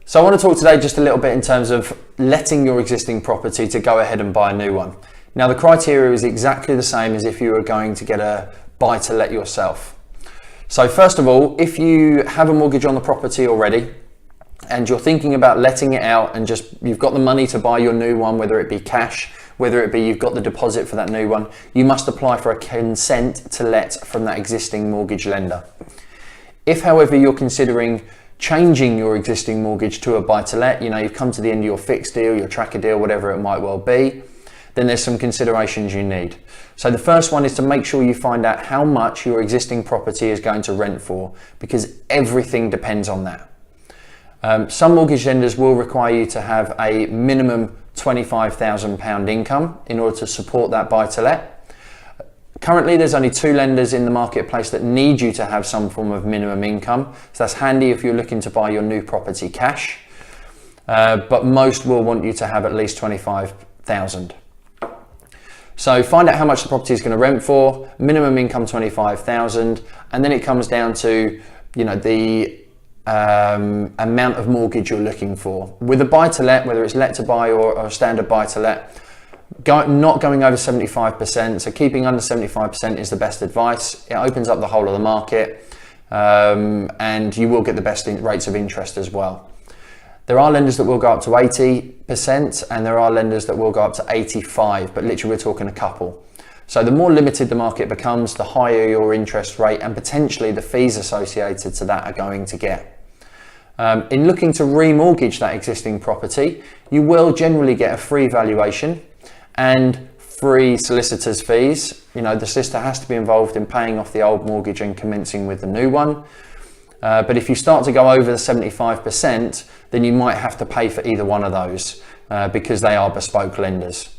So I want to talk today just a little bit in terms of letting your existing property to go ahead and buy a new one. Now the criteria is exactly the same as if you were going to get a buy to let yourself. So first of all, if you have a mortgage on the property already and you're thinking about letting it out and just you've got the money to buy your new one, whether it be cash, whether it be you've got the deposit for that new one, you must apply for a consent to let from that existing mortgage lender. If however you're considering changing your existing mortgage to a buy to let, you've come to the end of your fixed deal, your tracker deal, whatever it might well be, then there's some considerations you need. So the first one is to make sure you find out how much your existing property is going to rent for, because everything depends on that. Some mortgage lenders will require you to have a minimum £25,000 income in order to support that buy to let. Currently, there's only 2 lenders in the marketplace that need you to have some form of minimum income. So that's handy if you're looking to buy your new property cash, but most will want you to have at least 25,000. So find out how much the property is going to rent for, minimum income 25,000, and then it comes down to, the amount of mortgage you're looking for. With a buy to let, whether it's let to buy or a standard buy to let, not going over 75%, so keeping under 75% is the best advice. It opens up the whole of the market, and you will get the best rates of interest as well. There are lenders that will go up to 80% and there are lenders that will go up to 85%, but literally we're talking a couple. So the more limited the market becomes, the higher your interest rate and potentially the fees associated to that are going to get. In looking to remortgage that existing property, you will generally get a free valuation and free solicitor's fees. The solicitor has to be involved in paying off the old mortgage and commencing with the new one. But if you start to go over the 75%, then you might have to pay for either one of those because they are bespoke lenders.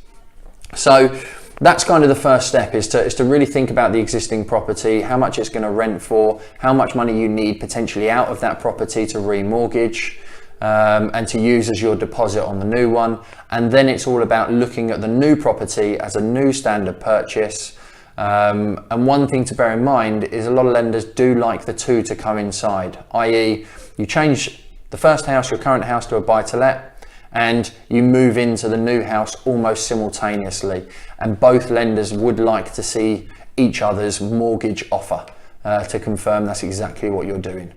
So that's kind of the first step, is to really think about the existing property, how much it's going to rent for, how much money you need potentially out of that property to remortgage and to use as your deposit on the new one. And then it's all about looking at the new property as a new standard purchase. And one thing to bear in mind is a lot of lenders do like the two to coincide, i.e. you change the first house, your current house, to a buy to let, and you move into the new house almost simultaneously. And both lenders would like to see each other's mortgage offer to confirm that's exactly what you're doing.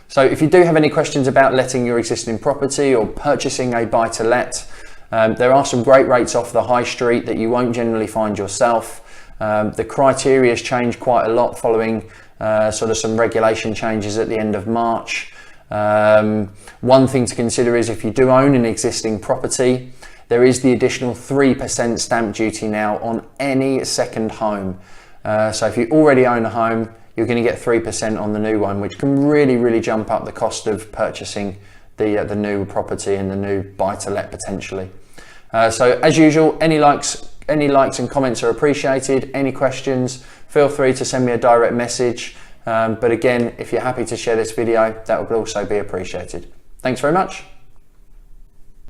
So if you do have any questions about letting your existing property or purchasing a buy to let, there are some great rates off the high street that you won't generally find yourself. The criteria has changed quite a lot following sort of some regulation changes at the end of March. One thing to consider is if you do own an existing property, there is the additional 3% stamp duty now on any second home. So if you already own a home, you're going to get 3% on the new one, which can really jump up the cost of purchasing the new property and the new buy to let potentially. So as usual, any likes and comments are appreciated. Any questions, feel free to send me a direct message. But again, if you're happy to share this video, that would also be appreciated. Thanks very much.